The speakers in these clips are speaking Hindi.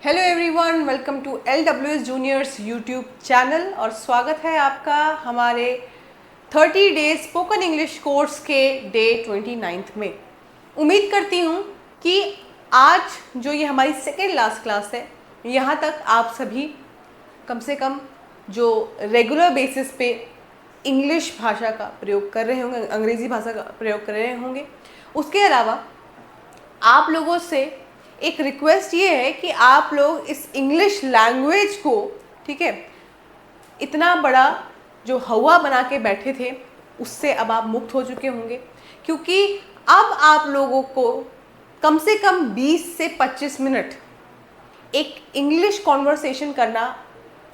Hello everyone, welcome to LWS juniors YouTube channel और स्वागत है आपका हमारे 30 डेज स्पोकन इंग्लिश कोर्स के डे 29 में। उम्मीद करती हूँ कि आज जो ये हमारी सेकेंड लास्ट क्लास है, यहाँ तक आप सभी कम से कम जो रेगुलर बेसिस पे इंग्लिश भाषा का प्रयोग कर रहे होंगे, अंग्रेज़ी भाषा का प्रयोग कर रहे होंगे। उसके अलावा आप लोगों से एक रिक्वेस्ट ये है कि आप लोग इस इंग्लिश लैंग्वेज को, ठीक है, इतना बड़ा जो हवा बना के बैठे थे उससे अब आप मुक्त हो चुके होंगे, क्योंकि अब आप लोगों को कम से कम 20 से 25 मिनट एक इंग्लिश कॉन्वर्सेशन करना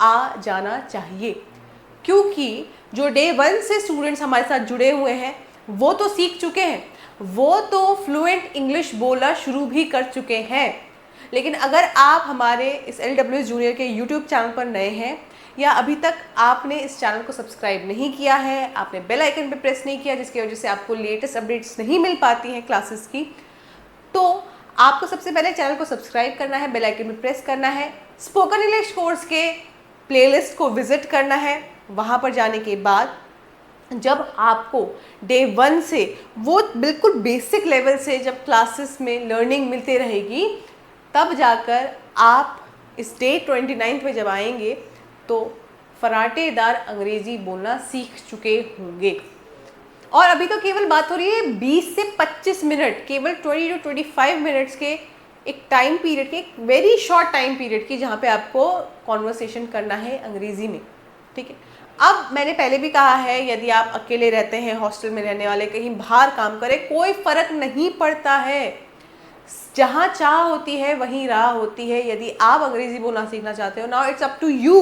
आ जाना चाहिए। क्योंकि जो डे 1 से स्टूडेंट्स हमारे साथ जुड़े हुए हैं वो तो सीख चुके हैं, वो तो फ्लुएंट इंग्लिश बोलना शुरू भी कर चुके हैं। लेकिन अगर आप हमारे इस LWS जूनियर के यूट्यूब चैनल पर नए हैं या अभी तक आपने इस चैनल को सब्सक्राइब नहीं किया है, आपने बेल आइकन पे प्रेस नहीं किया जिसकी वजह से आपको लेटेस्ट अपडेट्स नहीं मिल पाती हैं क्लासेस की, तो आपको सबसे पहले चैनल को सब्सक्राइब करना है, बेल आइकन पे प्रेस करना है, स्पोकन इंग्लिश कोर्स के प्लेलिस्ट को विजिट करना है। वहाँ पर जाने के बाद जब आपको डे 1 से वो बिल्कुल बेसिक लेवल से जब क्लासेस में लर्निंग मिलती रहेगी, तब जाकर आप इस डे 29 में जब आएंगे तो फराटेदार अंग्रेज़ी बोलना सीख चुके होंगे। और अभी तो केवल बात हो रही है 20 से 25 मिनट, केवल 20 to 25 मिनट्स के एक टाइम पीरियड के, एक वेरी शॉर्ट टाइम पीरियड की, जहाँ पे आपको कॉन्वर्सेशन करना है अंग्रेज़ी में, ठीक है। अब मैंने पहले भी कहा है, यदि आप अकेले रहते हैं, हॉस्टल में रहने वाले, कहीं बाहर काम करें, कोई फ़र्क नहीं पड़ता है। जहाँ चाह होती है वहीं राह होती है। यदि आप अंग्रेज़ी बोलना सीखना चाहते हो, now it's up to you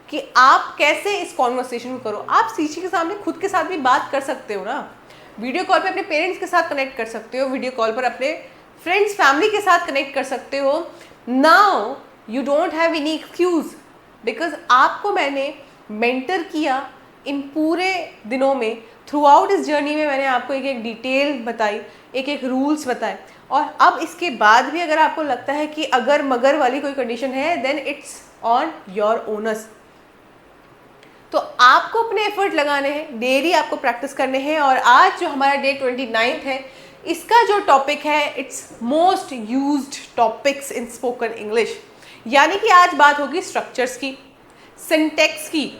कि आप कैसे इस कॉन्वर्सेशन को करो। आप किसी के सामने खुद के साथ भी बात कर सकते हो ना, वीडियो कॉल पे अपने पेरेंट्स के साथ कनेक्ट कर सकते हो, वीडियो कॉल पर अपने फ्रेंड्स फैमिली के साथ कनेक्ट कर सकते हो। Now you don't have any excuse, because आपको मैंने मेंटर किया इन पूरे दिनों में। थ्रू आउट इस जर्नी में मैंने आपको एक एक डिटेल बताई, एक एक रूल्स बताए, और अब इसके बाद भी अगर आपको लगता है कि अगर मगर वाली कोई कंडीशन है, then it's on your owners. तो आपको अपने एफर्ट लगाने हैं, डेली आपको प्रैक्टिस करने हैं। और आज जो हमारा डे 29 है, इसका जो टॉपिक है, it's most used topics in spoken English. यानी कि आज बात होगी स्ट्रक्चर्स की, सिंटेक्स की।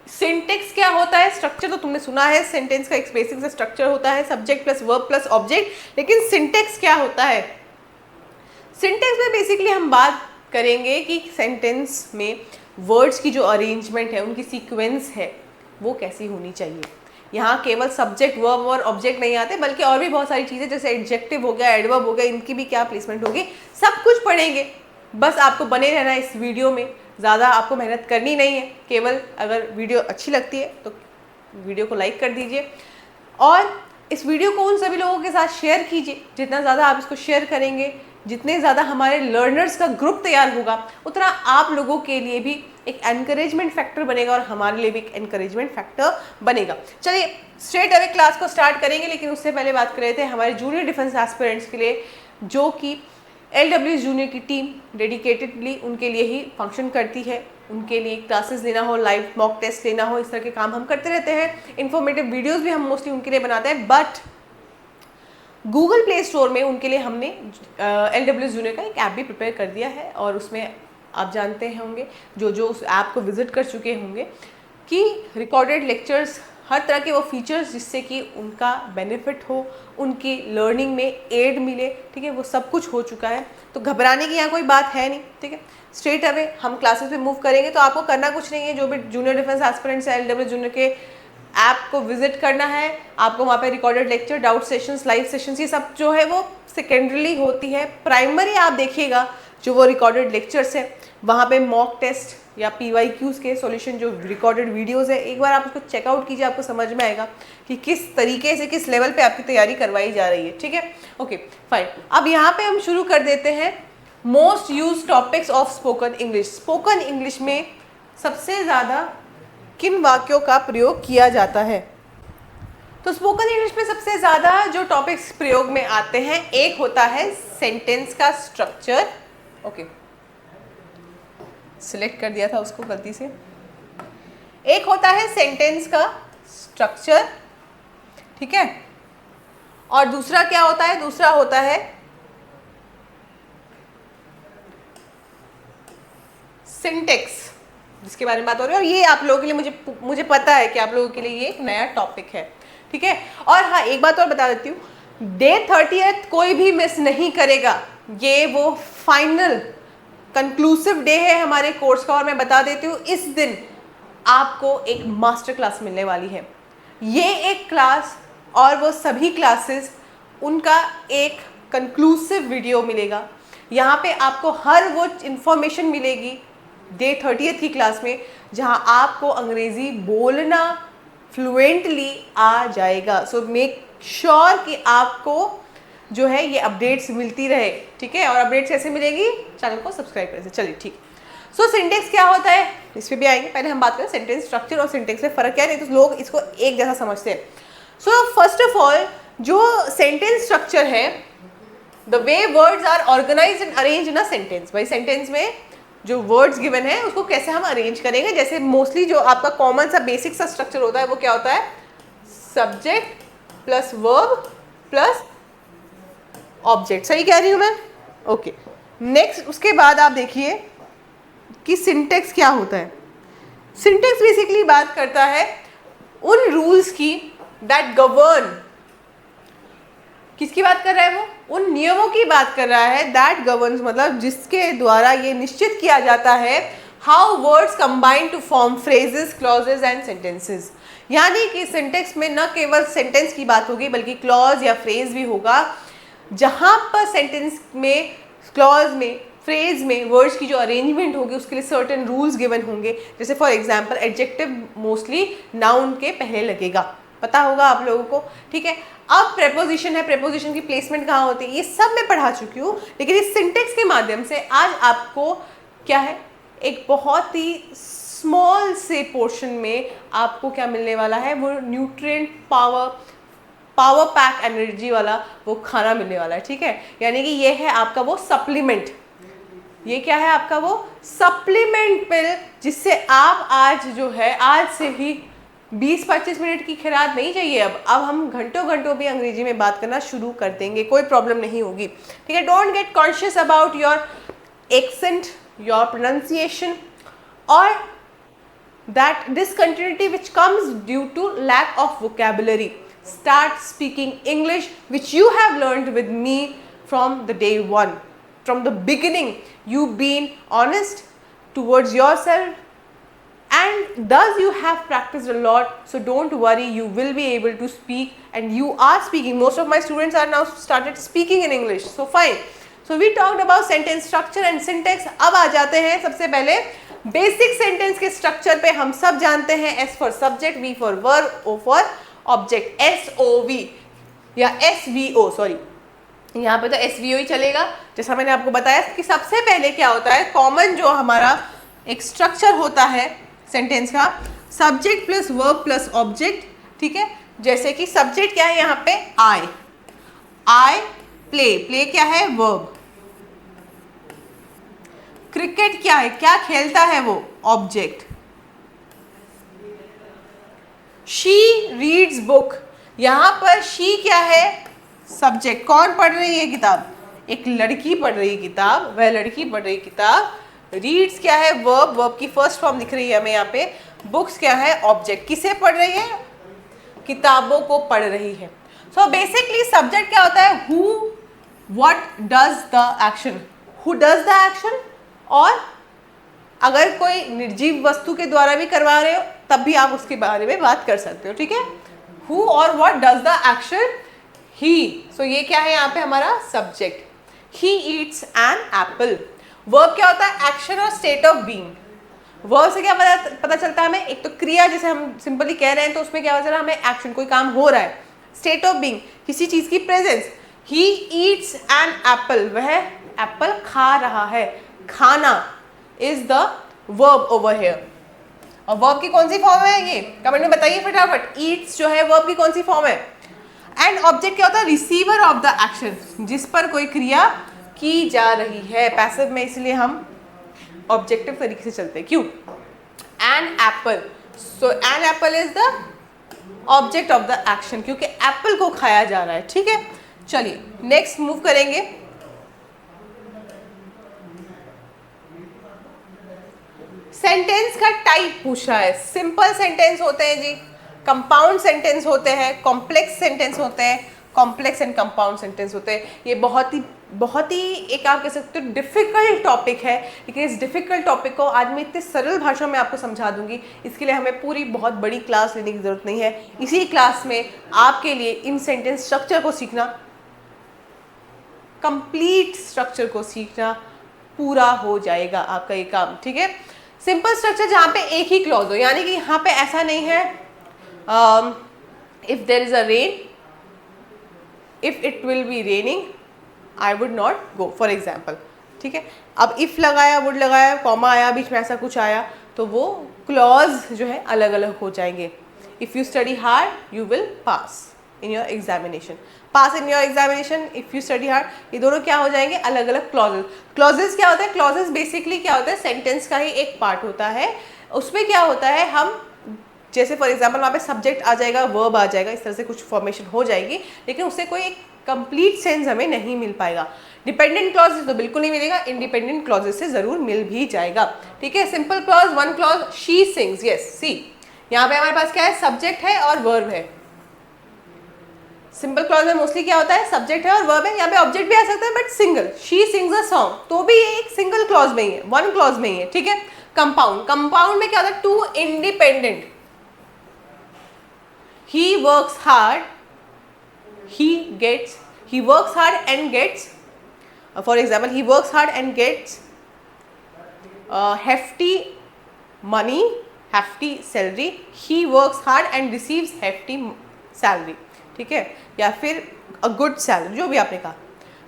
सिंटेक्स क्या होता है? स्ट्रक्चर तो तुमने सुना है, सेंटेंस का एक बेसिक सा स्ट्रक्चर होता है, subject plus verb plus object. लेकिन सिंटेक्स क्या होता है? सिंटेक्स में बेसिकली हम बात करेंगे कि सेंटेंस में वर्ड्स की जो अरेंजमेंट है, उनकी सीक्वेंस है, वो कैसी होनी चाहिए। यहाँ केवल सब्जेक्ट, वर्ब और ऑब्जेक्ट नहीं आते, बल्कि और भी बहुत सारी चीज़ें, जैसे एडजेक्टिव हो गया, एडवर्ब हो गया, इनकी भी क्या प्लेसमेंट होगी, सब कुछ पढ़ेंगे। बस आपको बने रहना है इस वीडियो में, ज़्यादा आपको मेहनत करनी नहीं है। केवल अगर वीडियो अच्छी लगती है तो वीडियो को लाइक कर दीजिए, और इस वीडियो को उन सभी लोगों के साथ शेयर कीजिए। जितना ज़्यादा आप इसको शेयर करेंगे, जितने ज़्यादा हमारे लर्नर्स का ग्रुप तैयार होगा, उतना आप लोगों के लिए भी एक एनकरेजमेंट फैक्टर बनेगा और हमारे लिए भी एक एनकरेजमेंट फैक्टर बनेगा। चलिए स्ट्रेट अवे क्लास को स्टार्ट करेंगे, लेकिन उससे पहले बात कर रहे थे हमारे जूनियर डिफेंस एस्पिरेंट्स के लिए, जो कि LWS जूनियर की टीम डेडिकेटेडली उनके लिए ही फंक्शन करती है। उनके लिए क्लासेस लेना हो, लाइव मॉक टेस्ट लेना हो, इस तरह के काम हम करते रहते हैं। इन्फॉर्मेटिव वीडियोस भी हम मोस्टली उनके लिए बनाते हैं। बट गूगल प्ले स्टोर में उनके लिए हमने LWS जूनियर का एक ऐप भी प्रिपेयर कर दिया है, और उसमें आप जानते होंगे, जो उस ऐप को विजिट कर चुके होंगे, कि रिकॉर्डेड लेक्चर्स, हर तरह के वो फीचर्स जिससे कि उनका बेनिफिट हो, उनकी लर्निंग में एड मिले, ठीक है, वो सब कुछ हो चुका है। तो घबराने की यहाँ कोई बात है नहीं, ठीक है। स्ट्रेट अवे हम क्लासेस पे मूव करेंगे। तो आपको करना कुछ नहीं है, जो भी जूनियर डिफेंस एस्पिरेंट्स है, LWS जूनियर के ऐप को विजिट करना है। आपको वहाँ पे recorded lecture, doubt sessions, live sessions, ये सब जो है वो सेकेंडरीली होती है। प्राइमरी आप देखिएगा जो वो रिकॉर्डेड लेक्चर्स है, वहाँ पे मॉक टेस्ट या PYQs के सॉल्यूशन, जो रिकॉर्डेड वीडियोस है, एक बार आप उसको चेकआउट कीजिए, आपको समझ में आएगा कि किस तरीके से, किस लेवल पे आपकी तैयारी करवाई जा रही है, ठीक है। Okay fine. अब यहाँ पे हम शुरू कर देते हैं most use topics of spoken English. Spoken English में सबसे ज़्यादा किन वाक्यों का प्रयोग किया जाता है? तो स्पोकन इंग्लिश में सबसे ज़्यादा जो टॉपिक्स प्रयोग में आते हैं, एक होता है सेंटेंस का स्ट्रक्चर, ओके, सिलेक्ट कर दिया था उसको गलती से। एक होता है सेंटेंस का स्ट्रक्चर, ठीक है, और दूसरा क्या होता है, दूसरा होता है सिंटेक्स, जिसके बारे में बात हो रही है। और ये आप लोगों के लिए मुझे पता है कि आप लोगों के लिए ये एक नया टॉपिक है, ठीक है। और हाँ, एक बात और बता देती हूँ, डे 30th कोई भी मिस नहीं करेगा। ये वो फाइनल कंक्लूसिव डे है हमारे कोर्स का, और मैं बता देती हूँ इस दिन आपको एक मास्टर क्लास मिलने वाली है। ये एक क्लास और वो सभी क्लासेस, उनका एक कंक्लूसिव वीडियो मिलेगा। यहाँ पे आपको हर वो इंफॉर्मेशन मिलेगी डे 30th की क्लास में, जहाँ आपको अंग्रेज़ी बोलना फ्लुएंटली आ जाएगा। सो मेक श्योर कि आपको जो है ये अपडेट्स मिलती रहे, ठीक है। और अपडेट्स कैसे मिलेगी, चैनल को सब्सक्राइब करें। चलिए ठीक। सो सिंटेक्स क्या होता है, इस पर भी आएंगे। पहले हम बात करें सेंटेंस स्ट्रक्चर और सिंटेक्स में फ़र्क क्या है, नहीं तो लोग इसको एक जैसा समझते हैं। सो फर्स्ट ऑफ ऑल, जो सेंटेंस स्ट्रक्चर है, the way words are organised and arrange in a sentence. भाई सेंटेंस में जो वर्ड्स गिवन है उसको कैसे हम अरेंज करेंगे। जैसे मोस्टली जो आपका कॉमन सा बेसिक सा स्ट्रक्चर होता है वो क्या होता है, subject plus verb plus object. सही कह रही हूँ मैं? ओके। नेक्स्ट, उसके बाद आप देखिए कि सिंटेक्स क्या होता है। सिंटेक्स बेसिकली बात करता है उन रूल्स की दैट गवर्न, किसकी बात कर रहा है वो, उन नियमों की बात कर रहा है दैट गवर्न्स, मतलब जिसके द्वारा ये निश्चित किया जाता है how words combine to form phrases, clauses and sentences. यानी कि सिंटेक्स में न केवल सेंटेंस की बात होगी बल्कि क्लॉज या फ्रेज भी होगा, जहाँ पर सेंटेंस में, क्लॉज में, फ्रेज में वर्ड्स की जो अरेंजमेंट होगी उसके लिए सर्टेन रूल्स गिवन होंगे। जैसे for example adjective mostly noun के पहले लगेगा, पता होगा आप लोगों को, ठीक है। अब प्रेपोजिशन है, प्रेपोजिशन की प्लेसमेंट कहाँ होती है, ये सब मैं पढ़ा चुकी हूँ। लेकिन इस सिंटेक्स के माध्यम से आज आपको क्या है, एक बहुत ही स्मॉल से पोर्शन में आपको क्या मिलने वाला है, वो न्यूट्रिएंट पावर पैक एनर्जी वाला वो खाना मिलने वाला है, ठीक है। यानी कि ये है आपका वो सप्लीमेंट, ये क्या है आपका वो सप्लीमेंट पिल, जिससे आप आज जो है, आज से ही 20-25 मिनट की खैरात नहीं चाहिए। अब हम घंटों घंटों भी अंग्रेजी में बात करना शुरू कर देंगे, कोई प्रॉब्लम नहीं होगी, ठीक है। Don't get conscious about your accent, your pronunciation और that discontinuity which comes due to lack of vocabulary. Start speaking English which you have learned with me from the day one. From the beginning, you've been honest towards yourself and thus you have practiced a lot. So don't worry, you will be able to speak and you are speaking. Most of my students are now started speaking in English. So fine. So we talked about sentence structure and syntax. अब आ जाते हैं सबसे पहले बेसिक सेंटेंस के स्ट्रक्चर पे। हम सब जानते हैं S for subject, V for verb, O for object, SOV या SVO, सॉरी यहाँ पे तो SVO ही चलेगा। जैसा मैंने आपको बताया कि सबसे पहले क्या होता है, कॉमन जो हमारा एक स्ट्रक्चर होता है सेंटेंस का, subject plus verb plus object, ठीक है। जैसे कि सब्जेक्ट क्या है यहाँ पे, आई प्ले, प्ले क्या है, वर्ब। क्रिकेट क्या है, क्या खेलता है वो, ऑब्जेक्ट। शी रीड्स बुक, यहाँ पर शी क्या है, सब्जेक्ट। कौन पढ़ रही है किताब, एक लड़की पढ़ रही है किताब, वह लड़की पढ़ रही है किताब। रीड्स क्या है, वर्ब, वर्ब की फर्स्ट फॉर्म दिख रही है हमें यहाँ पे। बुक्स क्या है, ऑब्जेक्ट, किसे पढ़ रही है, किताबों को पढ़ रही है। सो बेसिकली सब्जेक्ट क्या होता है, who, what does the action, who does the action. और अगर कोई निर्जीव वस्तु के द्वारा भी करवा रहे हो तब भी आप उसके बारे में बात कर सकते हो, ठीक है। हु और what does the action, he. So ये क्या है यहाँ पे हमारा subject. He eats an apple. Verb क्या होता है, एक्शन और स्टेट ऑफ बीइंग। वर्ब से क्या पता चलता है हमें, एक तो क्रिया जैसे हम सिंपली कह रहे हैं तो उसमें क्या पता चला हमें, एक्शन, कोई काम हो रहा है। स्टेट ऑफ बीइंग, किसी चीज की presence. He eats an apple, वह एप्पल खा रहा है। खाना is the verb over here. और वर्ब की कौन सी फॉर्म है, ये कमेंट में बताइए फटाफट। ईट्स जो है वर्ब की कौन सी फॉर्म है। एंड ऑब्जेक्ट क्या होता है, रिसीवर ऑफ द एक्शन, जिस पर कोई क्रिया की जा रही है। पैसिव में इसलिए हम ऑब्जेक्टिव तरीके से चलते हैं। क्यों? An apple, so an apple is the object of the action, क्योंकि एप्पल को खाया जा रहा है। ठीक है, चलिए नेक्स्ट मूव करेंगे। सेंटेंस का टाइप पूछा है। सिंपल सेंटेंस होते हैं जी, कंपाउंड सेंटेंस होते हैं, कॉम्प्लेक्स सेंटेंस होते हैं, कॉम्प्लेक्स एंड कंपाउंड सेंटेंस होते हैं। ये बहुत ही एक आप कह सकते हो डिफिकल्ट टॉपिक है, लेकिन इस डिफिकल्ट टॉपिक को आज मैं इतने सरल भाषा में आपको समझा दूंगी। इसके लिए हमें पूरी बहुत बड़ी क्लास लेने की जरूरत नहीं है। इसी क्लास में आपके लिए इन सेंटेंस स्ट्रक्चर को सीखना, कंप्लीट स्ट्रक्चर को सीखना पूरा हो जाएगा आपका ये काम। ठीक है, सिंपल स्ट्रक्चर जहाँ पे एक ही क्लॉज हो, यानी कि यहाँ पे ऐसा नहीं है if there is a rain, if it will be raining I would not go, for example. ठीक है, अब इफ लगाया, वुड लगाया, कॉमा आया, बीच में ऐसा कुछ आया, तो वो क्लॉज जो है अलग अलग हो जाएंगे। If you study hard you will pass in your examination, pass in your examination, if you study hard, ये दोनों क्या हो जाएंगे? अलग अलग क्लॉजेस। क्लॉजेस क्या होता है? क्लॉजेस बेसिकली क्या होता है? सेंटेंस का ही एक पार्ट होता है। उसमें क्या होता है, हम जैसे फॉर एग्जाम्पल वहाँ पे सब्जेक्ट आ जाएगा, वर्ब आ जाएगा, इस तरह से कुछ फॉर्मेशन हो जाएगी, लेकिन उससे कोई एक कंप्लीट सेंस हमें नहीं मिल पाएगा। डिपेंडेंट क्लॉजेस तो बिल्कुल नहीं मिलेगा, इंडिपेंडेंट क्लॉजेस से जरूर मिल भी जाएगा। ठीक है, simple clause, one clause, she sings, yes see, यहाँ पे हमारे पास क्या है? सब्जेक्ट है और वर्ब है। सिंपल क्लॉज में मोस्टली क्या होता है? सब्जेक्ट है और वर्ब है। यहाँ पे ऑब्जेक्ट भी आ सकता है but single, she sings a song, तो भी ये एक सिंगल क्लॉज में ही है, वन क्लॉज में ही है। ठीक है, कंपाउंड, कंपाउंड में क्या होता है? Two independent, he works hard, he works hard and gets, for example he works hard and gets hefty money, hefty salary, he works hard and receives hefty salary। ठीक है, या फिर a good salary, जो भी आपने कहा,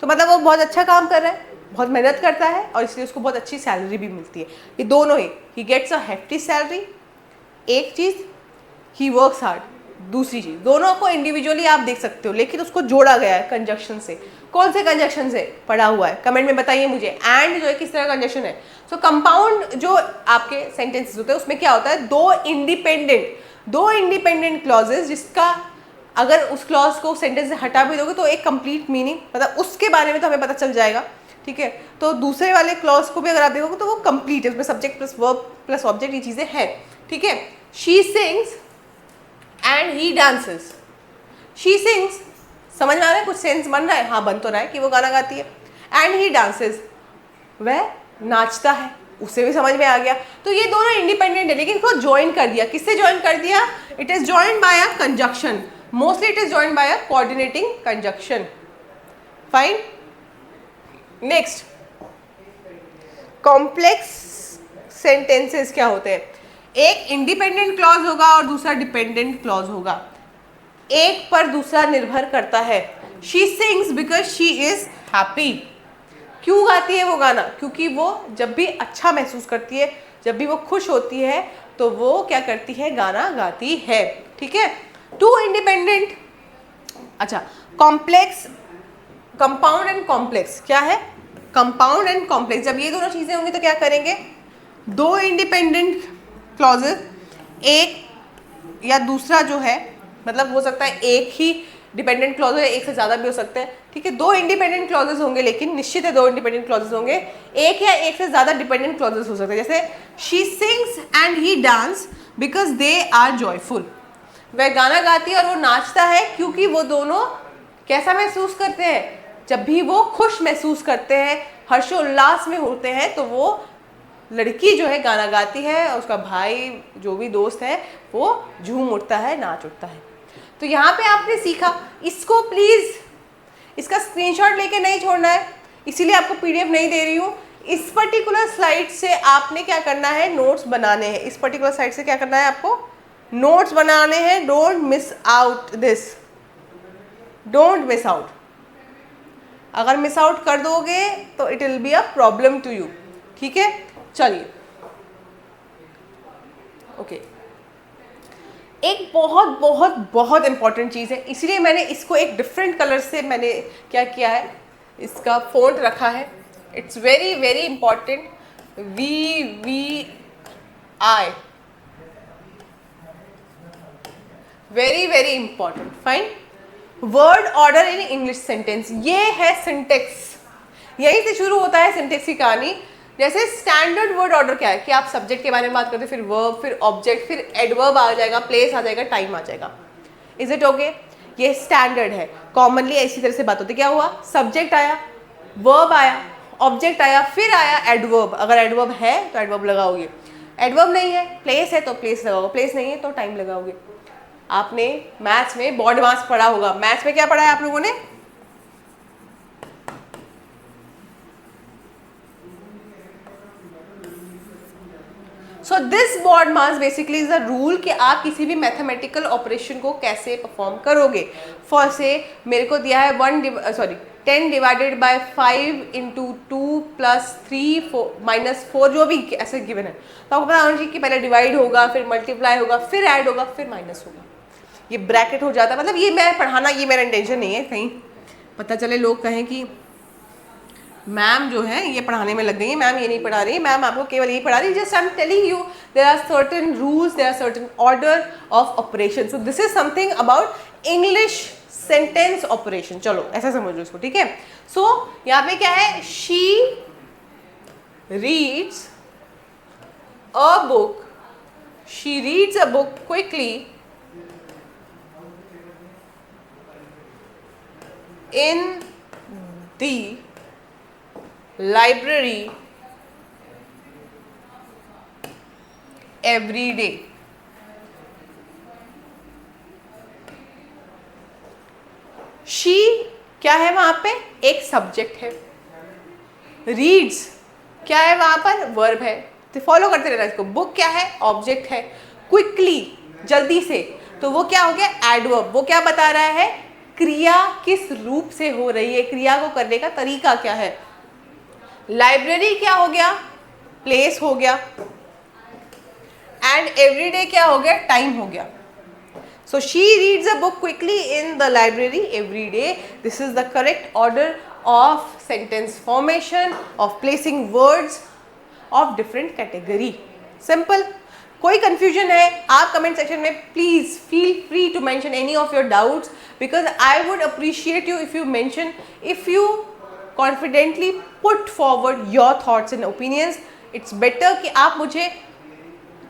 तो मतलब वो बहुत अच्छा काम कर रहा है, बहुत मेहनत करता है और इसलिए उसको बहुत अच्छी सैलरी भी मिलती है। ये दोनों ही, he gets a hefty salary एक चीज़, he works hard दूसरी चीज, दोनों को इंडिविजुअली आप देख सकते हो, लेकिन उसको जोड़ा गया है कंजक्शन से। कौन से कंजक्शन से पढ़ा हुआ है? कमेंट में बताइए मुझे। एंड जो है किस तरह का कंजक्शन है? सो कंपाउंड जो आपके सेंटेंसेस होते हैं उसमें क्या होता है? दो इंडिपेंडेंट क्लॉजेस, जिसका अगर उस क्लॉज को सेंटेंस से हटा भी दोगे तो एक कंप्लीट मीनिंग, मतलब उसके बारे में तो हमें पता चल जाएगा। ठीक है, तो दूसरे वाले क्लॉज को भी अगर आप देखोगे तो वो कंप्लीट है, उसमें subject plus verb plus object, ये चीजें हैं। ठीक है, she sings and he dances, she sings, समझ में आ रहा है? कुछ सेंस बन रहा है? हाँ, बन तो रहा है कि वो गाना गाती है। एंड ही डांसेस, वह नाचता है, उससे भी समझ में आ गया। तो ये दोनों इंडिपेंडेंट है, लेकिन इसको ज्वाइन कर दिया। किससे ज्वाइन कर दिया? It is joined bye a conjunction, mostly it is joined bye a coordinating conjunction. Fine, next, complex sentences क्या होते हैं? एक इंडिपेंडेंट क्लॉज होगा और दूसरा डिपेंडेंट क्लॉज होगा, एक पर दूसरा निर्भर करता है। She sings because she is happy, क्यों गाती है वो गाना? क्योंकि वो जब भी अच्छा महसूस करती है, जब भी वो खुश होती है, तो वो क्या करती है? गाना गाती है। ठीक है, टू इंडिपेंडेंट, अच्छा, कॉम्प्लेक्स, कंपाउंड एंड कॉम्प्लेक्स क्या है? कंपाउंड एंड कॉम्प्लेक्स, जब ये दोनों चीजें होंगी तो क्या करेंगे? दो इंडिपेंडेंट क्लॉजेस, एक या दूसरा जो है, मतलब हो सकता है एक ही डिपेंडेंट क्लॉज है, एक से ज़्यादा भी हो सकते हैं। ठीक है, दो इंडिपेंडेंट क्लॉजेस होंगे, लेकिन निश्चित है दो इंडिपेंडेंट क्लॉजेस होंगे, एक या एक से ज़्यादा डिपेंडेंट क्लॉजेस हो सकते हैं। जैसे she sings and he dance because they are joyful, वह गाना गाती है और वो नाचता है क्योंकि वो दोनों कैसा महसूस करते हैं? जब भी वो खुश महसूस करते हैं, हर्षोल्लास में होते हैं, तो वो लड़की जो है गाना गाती है और उसका भाई जो भी दोस्त है वो झूम उठता है, नाच उठता है। तो यहाँ पे आपने सीखा, इसको प्लीज़ इसका स्क्रीनशॉट लेके नहीं छोड़ना है, इसीलिए आपको पीडीएफ नहीं दे रही हूँ। इस पर्टिकुलर स्लाइड से आपने क्या करना है? नोट्स बनाने हैं। इस पर्टिकुलर स्लाइड से क्या करना है आपको? नोट्स बनाने हैं। Don't miss out this, don't miss out. अगर मिस आउट कर दोगे तो it will be a problem to you. ठीक है, चलिए, ओके। एक बहुत बहुत बहुत इंपॉर्टेंट चीज़ है, इसीलिए मैंने इसको एक डिफरेंट कलर से मैंने क्या किया है, इसका फ़ॉन्ट रखा है, it's very very important, VVI, very very important. Fine. Word order in English sentence, ये है सिंटेक्स, यहीं से शुरू होता है सिंटेक्स की कहानी. जैसे स्टैंडर्ड वर्ड ऑर्डर क्या है कि आप सब्जेक्ट के बारे में बात करते हैं, फिर वर्ब, फिर ऑब्जेक्ट, फिर एडवर्ब आ जाएगा, प्लेस आ जाएगा, टाइम आ जाएगा. Is it okay? ये स्टैंडर्ड है. कॉमनली ऐसी तरह से बात होती है. क्या हुआ? सब्जेक्ट आया, वर्ब आया, ऑब्जेक्ट आया, फिर आया एडवर्ब. अगर एडवर्ब है तो एडवर्ब लगाओगे, एडवर्ब नहीं है, प्लेस है तो प्लेस लगाओगे, प्लेस नहीं है तो टाइम लगाओगे. आपने मैथ्स में बॉडी मास पढ़ा होगा. मैथ्स में क्या पढ़ा है आप लोगों ने? So this BODMAS basically is a rule कि आप किसी भी मैथमेटिकल ऑपरेशन को कैसे परफॉर्म करोगे. फॉर से मेरे को दिया है 10 divided by 5 into 2 plus 3 minus 4, जो भी ऐसे गिवन है, तो आपको पता होना चाहिए कि पहले डिवाइड होगा, फिर मल्टीप्लाई होगा, फिर ऐड होगा, फिर माइनस होगा. ये ब्रैकेट हो जाता है. मतलब ये मैं पढ़ाना, ये मेरा इंटेंशन नहीं है कहीं पता चले लोग कहें कि मैम जो है ये पढ़ाने में लग गई है, मैम ये नहीं पढ़ा रही, मैम आपको केवल यही पढ़ा रही. Just I am telling you there are certain rules, there are certain order of operation. So this is something about English sentence operation. चलो ऐसा समझ लो इसको, ठीक है. सो यहाँ पे क्या है? She reads a book, she reads a book quickly in the library every day. she क्या है वहां पे? एक सब्जेक्ट है. reads क्या है वहां पर? वर्ब है. तो फॉलो करते रहना इसको. बुक क्या है? ऑब्जेक्ट है. क्विकली जल्दी से, तो वो क्या हो गया? एडवर्ब. वो क्या बता रहा है? क्रिया किस रूप से हो रही है, क्रिया को करने का तरीका क्या है. लाइब्रेरी क्या हो गया? प्लेस हो गया. एंड एवरीडे क्या हो गया? टाइम हो गया. So she reads a book quickly in the library every day. This is the correct order of sentence formation, of placing words of different category. Simple. कोई कंफ्यूजन है आप कमेंट सेक्शन में please feel free to mention any of your doubts, because I would appreciate you if you mention, if you confidently put forward your thoughts and opinions. It's better कि आप मुझे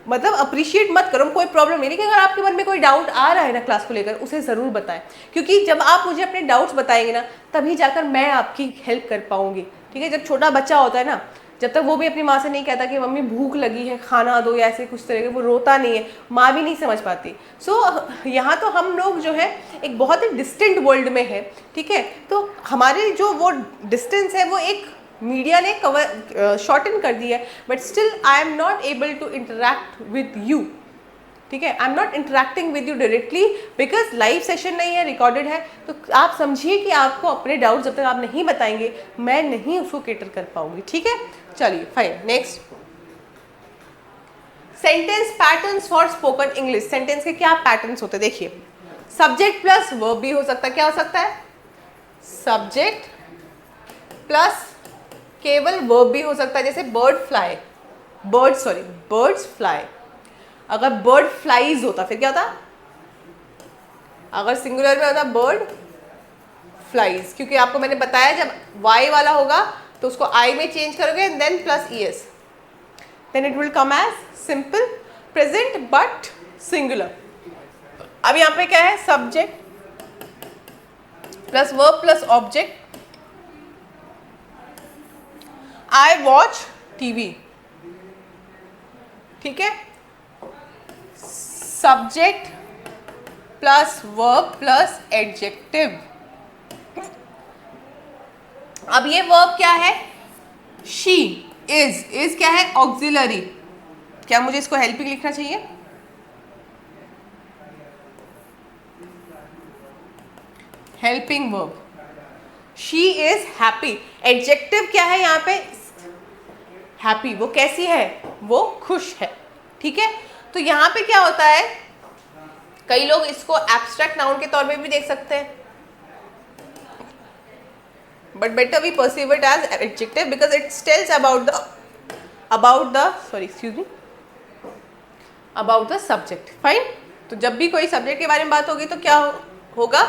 मतलब अप्रिशिएट मत करो, कोई प्रॉब्लम नहीं, लेकिन अगर आपके मन में कोई डाउट आ रहा है ना क्लास को लेकर, उसे ज़रूर बताएं, क्योंकि जब आप मुझे अपने डाउट्स बताएंगे ना, तभी जाकर मैं आपकी हेल्प कर पाऊंगी. ठीक है. जब छोटा बच्चा होता है ना, जब तक वो भी अपनी माँ से नहीं कहता कि मम्मी भूख लगी है, खाना दो, या ऐसे कुछ तरह के, वो रोता नहीं है, माँ भी नहीं समझ पाती. सो यहाँ तो हम लोग जो है एक बहुत ही डिस्टेंट वर्ल्ड में है. ठीक है. तो हमारे जो वो डिस्टेंस है वो एक मीडिया ने कवर शॉर्टन कर दिया है, but still I am not able to interact with you. ठीक है. I am not interacting with you directly because live session नहीं है, रिकॉर्डेड है. तो आप समझिए कि आपको अपने डाउट जब तक आप नहीं बताएंगे, मैं नहीं उसको केटर कर पाऊंगी. ठीक है. चलिए fine. Next, sentence patterns for spoken English. Sentence के क्या पैटर्न्स होते हैं? देखिए, सब्जेक्ट प्लस वर्ब भी हो सकता है. क्या हो सकता है? सब्जेक्ट प्लस केवल वर्ब भी हो सकता है. जैसे बर्ड्स फ्लाई. अगर बर्ड फ्लाइज होता फिर क्या होता? अगर सिंगुलर में होता बर्ड फ्लाइज, क्योंकि आपको मैंने बताया जब वाई वाला होगा तो उसको आई में चेंज करोगे then plus E S, then it will come as simple present but singular. अब यहाँ पे क्या है? Subject plus verb plus object. I watch TV. ठीक है. Subject plus verb plus adjective. अब ये वर्ब क्या है? शी. इज क्या है? ऑक्सिलरी. क्या मुझे इसको हेल्पिंग लिखना चाहिए? Helping verb. She is happy. Adjective क्या है यहाँ पे? हैप्पी. वो कैसी है? वो खुश है. ठीक है. तो यहाँ पे क्या होता है, कई लोग इसको एब्स्ट्रैक्ट नाउन के तौर पे भी देख सकते हैं, but better we perceive it as adjective because it tells about the subject. Fine. तो जब भी कोई सब्जेक्ट के बारे में बात होगी तो क्या होगा,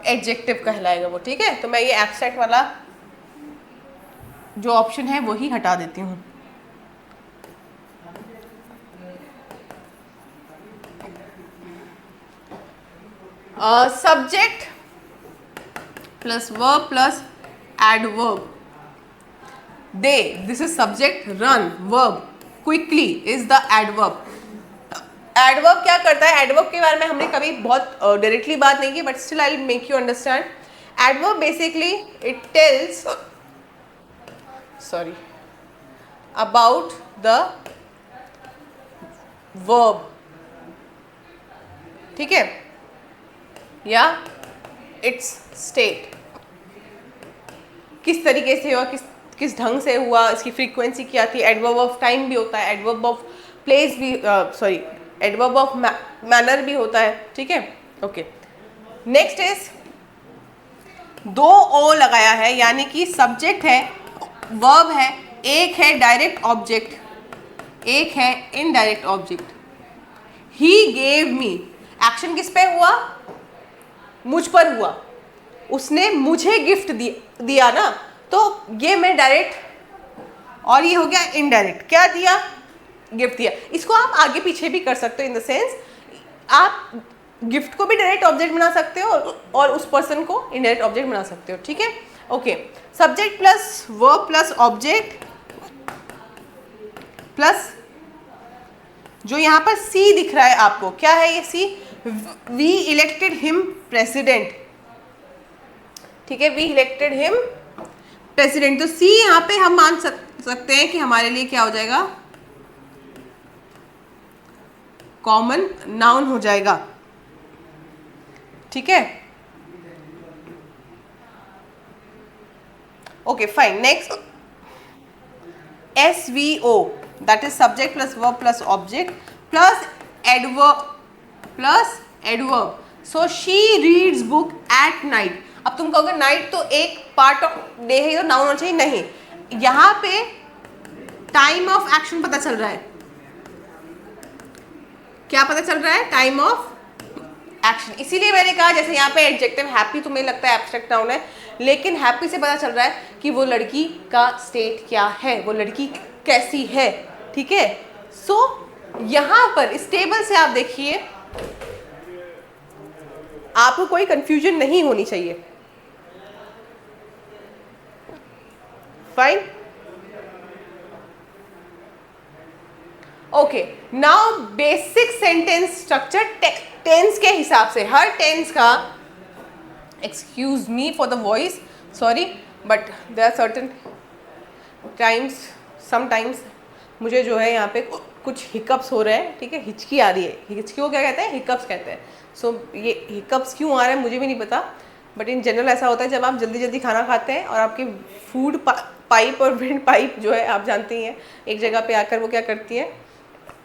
एडजेक्टिव कहलाएगा वो. ठीक है, तो मैं ये एब्स्ट्रैक्ट वाला जो ऑप्शन है वो ही हटा देती हूँ. Subject plus verb plus adverb. They, this is subject. Run, verb. Quickly is the adverb. Adverb क्या करता है, एडवर्ब के बारे में हमने कभी बहुत डायरेक्टली बात नहीं की, but still I will make you understand. Adverb basically it tells about the verb. ठीक है, या इट्स स्टेट, किस तरीके से हुआ, किस ढंग से हुआ, इसकी फ्रीक्वेंसी क्या थी. एडवर्ब ऑफ टाइम भी होता है, एडवर्ब ऑफ प्लेस भी, एडवर्ब ऑफ मैनर भी होता है. ठीक है, ओके. नेक्स्ट इज, दो ओ लगाया है, यानी कि सब्जेक्ट है, वर्ब है, एक है डायरेक्ट ऑब्जेक्ट, एक है indirect object. He gave me, action किस पे हुआ, मुझ पर हुआ. उसने मुझे गिफ्ट दिया ना, तो ये मैं डायरेक्ट, और ये हो गया इनडायरेक्ट. क्या दिया, गिफ्ट दिया. इसको आप आगे पीछे भी कर सकते हो, इन द सेंस आप गिफ्ट को भी डायरेक्ट ऑब्जेक्ट बना सकते हो और उस पर्सन को इनडायरेक्ट ऑब्जेक्ट बना सकते हो. ठीक है, okay. Subject plus verb plus object plus जो यहाँ पर सी दिख रहा है आपको, क्या है ये सी, वी इलेक्टेड हिम प्रेसिडेंट. ठीक है, वी इलेक्टेड हिम प्रेसिडेंट. तो सी यहाँ पे हम मान सकते हैं कि हमारे लिए क्या हो जाएगा, कॉमन नाउन हो जाएगा. ठीक है, okay fine. Next SVO, that is subject plus verb plus object plus adverb. So she reads book at night. अब तुम कहोगे नाइट तो एक पार्ट ऑफ डे है, तो नाउन होना चाहिए. नहीं, यहाँ पे टाइम ऑफ एक्शन पता चल रहा है. क्या पता चल रहा है, टाइम ऑफ एक्शन. इसीलिए मैंने कहा, जैसे यहाँ पे एडजेक्टिव हैप्पी तुम्हें लगता है एब्स्ट्रैक्ट नाउन है, लेकिन हैप्पी से पता चल रहा है कि वो लड़की का स्टेट क्या है, वो लड़की कैसी है. ठीक है, सो यहाँ पर इस टेबल से आप देखिए, आपको कोई कंफ्यूजन नहीं होनी चाहिए. Fine, okay. Now basic sentence structure tense के हिसाब से, हर टेंस का, excuse me for the voice, sorry, but there are certain times, sometimes मुझे जो है यहाँ पे कुछ हिकअप्स हो रहे हैं. ठीक है, हिचकी आ रही है. हिचकी को क्या कहते हैं, हिकअप्स कहते हैं. सो ये हिकअप्स क्यों आ रहे हैं मुझे भी नहीं पता, बट इन जनरल ऐसा होता है जब आप जल्दी जल्दी खाना खाते हैं और आपकी फूड पाइप और विंड पाइप जो है, आप जानती हैं, एक जगह पे आकर वो क्या करती है,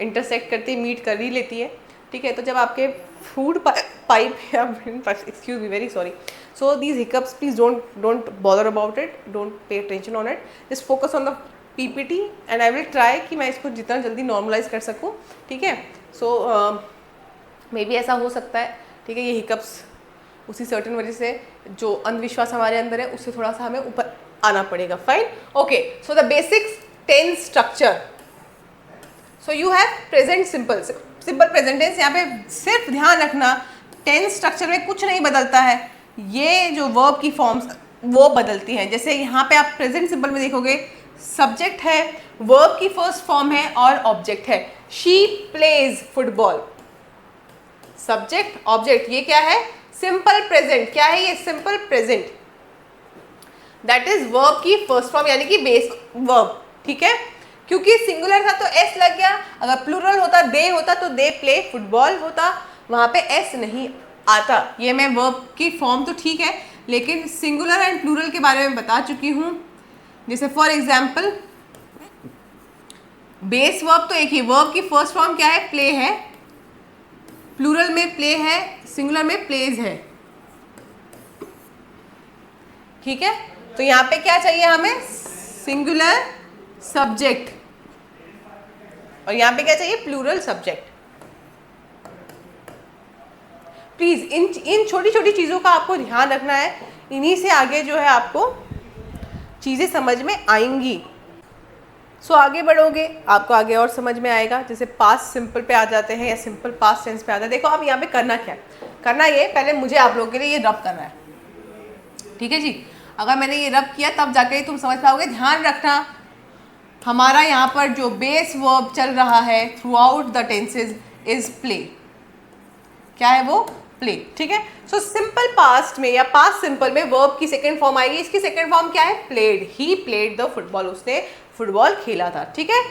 इंटरसेक्ट करती है, मीट कर ही लेती है. ठीक है, तो जब आपके फूड पाइप या wind pipe, excuse me, very sorry. So these hiccups, please don't bother about it, don't pay attention on it, just focus on the PPT and I will try कि मैं इसको जितना जल्दी नॉर्मलाइज कर सकूं. ठीक है, सो मे बी ऐसा हो सकता है. ठीक है, ये हिकअप्स उसी सर्टेन वजह से जो अंधविश्वास हमारे अंदर है उससे थोड़ा सा हमें ऊपर आना पड़ेगा. Fine, okay. So the basics tense structure. So you have present simple present tense. यहाँ पे सिर्फ ध्यान रखना, टेंस स्ट्रक्चर में कुछ नहीं बदलता है, ये जो वर्ब की फॉर्म्स वो बदलती हैं. जैसे यहाँ पे आप प्रेजेंट सिंपल में देखोगे, सब्जेक्ट है, वर्ब की फर्स्ट फॉर्म है और ऑब्जेक्ट है. She plays football. Subject object, ये क्या है, सिंपल प्रेजेंट. क्या है ये, simple present. That is verb की फर्स्ट फॉर्म, यानी कि बेस वर्ब. ठीक है, क्योंकि सिंगुलर था तो एस लग गया. अगर प्लूरल होता, दे होता, तो दे प्ले फुटबॉल होता, वहां पे एस नहीं आता. ये मैं वर्ब की फॉर्म तो ठीक है, लेकिन सिंगुलर एंड प्लूरल के बारे में बता चुकी हूँ. जैसे फॉर एग्जाम्पल, बेस वर्ब तो एक ही, वर्ब की फर्स्ट फॉर्म क्या है, प्ले है, प्लूरल में प्ले है, सिंगुलर में प्लेज है. ठीक है, तो यहाँ पे क्या चाहिए हमें, सिंगुलर सब्जेक्ट, और यहाँ पे क्या चाहिए, प्लूरल सब्जेक्ट। प्लीज इन छोटी छोटी चीज़ों का आपको ध्यान रखना है, इन्हीं से आगे जो है आपको चीज़ें समझ में आएंगी। सो आगे बढ़ोगे आपको आगे और समझ में आएगा। जैसे पास्ट सिंपल पे आ जाते हैं या सिंपल पास्ट टेंस पे आता है। देखो अब यहाँ पे करना क्या है, करना ये, पहले मुझे आप लोगों के लिए ये रब करना है, ठीक है जी। अगर मैंने ये रब किया तब जाके तुम समझ पाओगे। ध्यान रखना हमारा यहाँ पर जो बेस वर्ब चल रहा है through out the tenses is play. क्या है वो, प्ले, ठीक है। सो सिंपल पास्ट में या पास्ट सिंपल में वर्ब की सेकंड फॉर्म आएगी। इसकी सेकंड फॉर्म क्या है, played. He played the football, उसने फुटबॉल खेला था, ठीक है।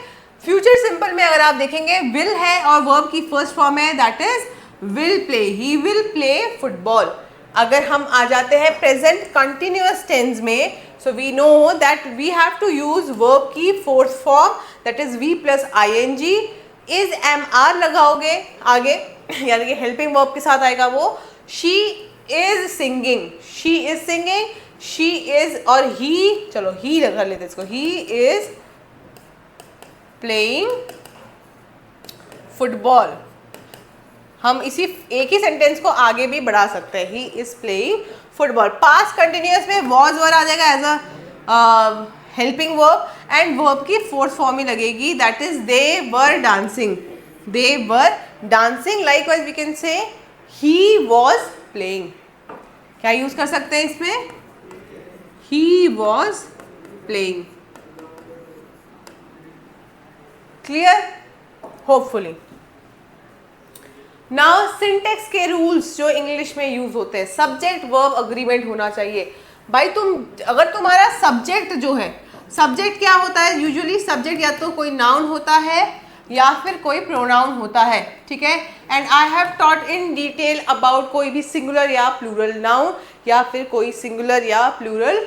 फ्यूचर सिंपल में अगर आप देखेंगे विल है और वर्ब की फर्स्ट फॉर्म है, that is will play, he will play football. अगर हम आ जाते हैं प्रेजेंट कंटिन्यूअस टेंस में, so we know that we have to use verb की fourth form, that is V plus ing। Is am are लगाओगे आगे, यानी कि हेल्पिंग वर्ब के साथ आएगा वो। She is singing, she is singing, she is, और ही, चलो ही लगा लेते इसको, ही इज प्लेइंग फुटबॉल। हम इसी एक ही सेंटेंस को आगे भी बढ़ा सकते हैं, he is playing football. Past continuous में वॉज वर्ब आ जाएगा as a helping verb, and verb की फोर्थ फॉर्म ही लगेगी, that is they were dancing, they were dancing. Likewise we can say he was playing. क्या यूज कर सकते हैं इसमें, he was playing. Clear, hopefully. Now syntax के रूल्स जो इंग्लिश में यूज होते हैं, सब्जेक्ट वर्ब अग्रीमेंट होना चाहिए। भाई अगर तुम्हारा सब्जेक्ट जो है, सब्जेक्ट क्या होता है, यूजुअली सब्जेक्ट या तो कोई नाउन होता है या फिर कोई प्रोनाउन होता है, ठीक है। And I have taught in detail about कोई भी सिंगुलर या प्लूरल नाउन या फिर कोई सिंगुलर या प्लूरल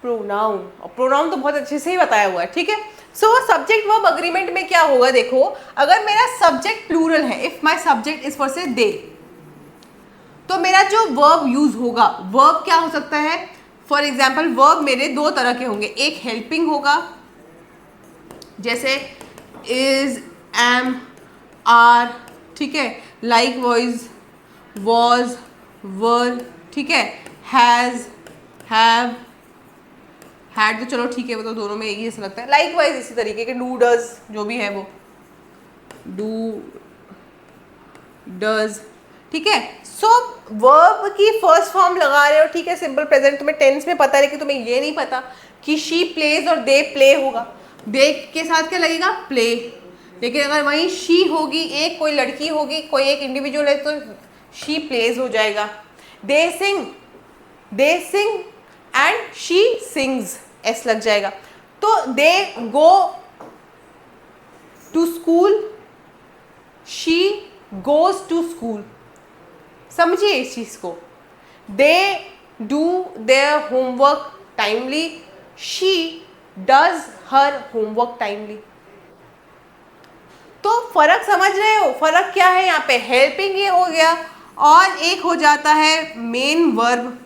प्रोनाउन। और प्रोनाउन तो बहुत अच्छे से ही बताया हुआ है, ठीक है। सो सब्जेक्ट वर्ब अग्रीमेंट में क्या होगा, देखो अगर मेरा सब्जेक्ट प्लूरल है, if my subject is for से दे, तो मेरा जो वर्ब यूज होगा, वर्ब क्या हो सकता है, फॉर एग्जाम्पल वर्ब मेरे दो तरह के होंगे। एक हेल्पिंग होगा, जैसे इज, एम, आर, ठीक है, लाइक वॉइस, वॉज, वर, ठीक है, हैज, हैव, हैड, तो चलो ठीक है, वो तो दोनों में एक ही ऐसा लगता है। लाइकवाइज इसी तरीके के डू, डज, जो भी है वो डू, डज, ठीक है। सो वर्ब की फर्स्ट फॉर्म लगा रहे हो, ठीक है, सिंपल प्रेजेंट। तुम्हें टेंस में पता है, लेकिन तुम्हें ये नहीं पता कि शी प्लेज और दे प्ले होगा। दे के साथ क्या लगेगा, प्ले। लेकिन अगर वहीं शी होगी, एक कोई लड़की होगी, कोई एक इंडिविजुअल है, तो शी प्लेज हो जाएगा। They sing and she sings, S लग जाएगा। तो they go to school, she goes to school. समझिए इस चीज को। They do their homework timely, she does her homework timely. तो फर्क समझ रहे हो, फर्क क्या है यहाँ पे, हेल्पिंग ये हो गया, और एक हो जाता है मेन वर्ब,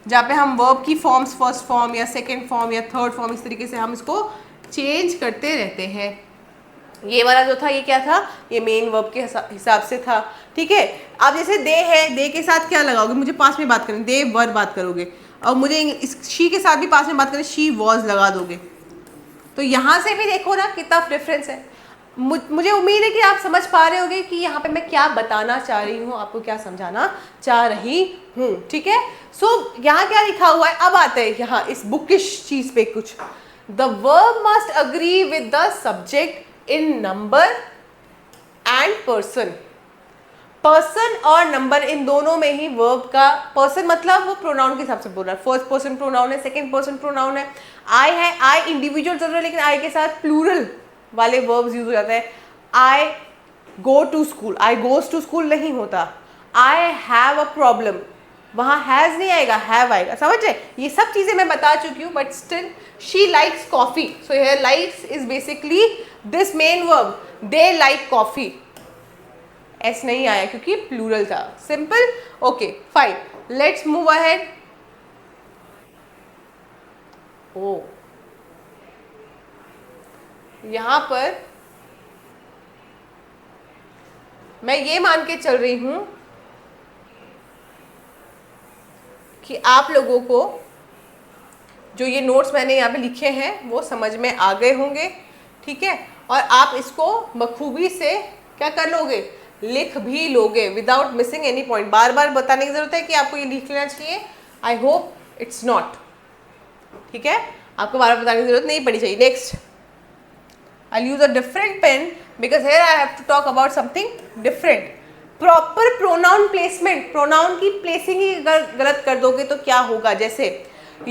जहाँ पे हम वर्ब की फॉर्म्स फर्स्ट फॉर्म या सेकंड फॉर्म या थर्ड फॉर्म इस तरीके से हम इसको चेंज करते रहते हैं। ये वाला जो था ये क्या था, ये मेन वर्ब के हिसाब से था, ठीक है। अब जैसे दे है, दे के साथ क्या लगाओगे, मुझे पास में बात करनी, दे वर बात करोगे, और मुझे इस शी के साथ भी पास में बात करनी, शी वॉज लगा दोगे। तो यहाँ से भी देखो ना कितना डिफरेंस है। मुझे उम्मीद है कि आप समझ पा रहे होगे कि यहाँ पे मैं क्या बताना चाह रही हूँ, आपको क्या समझाना चाह रही हूँ, ठीक है। सो यहाँ क्या लिखा हुआ है, अब आते हैं यहाँ इस बुकिश चीज पे कुछ। The verb must agree with the subject in number and person. Person और नंबर इन दोनों में ही वर्ब का, पर्सन मतलब वो प्रोनाउन के हिसाब से बोल रहा है, फर्स्ट पर्सन प्रोनाउन है, सेकंड पर्सन प्रोनाउन है। आई है, आई इंडिविजुअल जरूर है, लेकिन आई के साथ प्लूरल वाले वर्ब्स यूज हो जाते हैं। I go to school, I goes to school नहीं होता। आई हैव अ प्रॉब्लम, वहाँ हैज नहीं आएगा, हैव आएगा। समझ रहे, ये सब चीजें मैं बता चुकी हूँ, but still she likes coffee, so here likes is basically this main verb, they like coffee. S नहीं आया क्योंकि प्लूरल था, simple, okay fine, let's move ahead. ओ, यहां पर मैं ये मान के चल रही हूं कि आप लोगों को जो ये नोट्स मैंने यहाँ पे लिखे हैं वो समझ में आ गए होंगे, ठीक है, और आप इसको बखूबी से क्या कर लोगे, लिख भी लोगे विदाउट मिसिंग एनी पॉइंट। बार बार बताने की जरूरत है कि आपको ये लिख लेना चाहिए, आई होप इट्स नॉट, ठीक है, आपको बार बार बताने की जरूरत नहीं पड़नी चाहिए। Next, I'll use a different pen because here I have to talk about something different. Proper pronoun placement, pronoun की placing ही अगर गलत कर दोगे तो क्या होगा, जैसे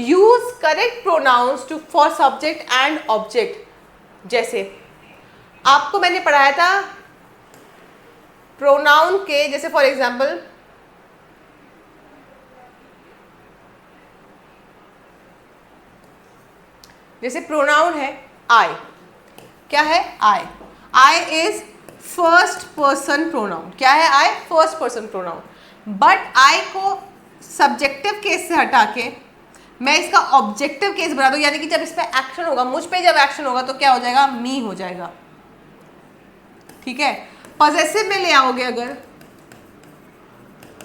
use correct pronouns to for subject and object। जैसे आपको मैंने पढ़ाया था pronoun के, जैसे फॉर एग्जाम्पल जैसे pronoun है I, क्या है I, I is first person pronoun. क्या है I? First person pronoun. But I को सब्जेक्टिव केस से हटा के मैं इसका ऑब्जेक्टिव केस बना दूं, यानी कि जब इस पे एक्शन होगा, मुझ पे जब एक्शन होगा तो क्या हो जाएगा, मी हो जाएगा, ठीक है। पॉजेसिव में ले आओगे, अगर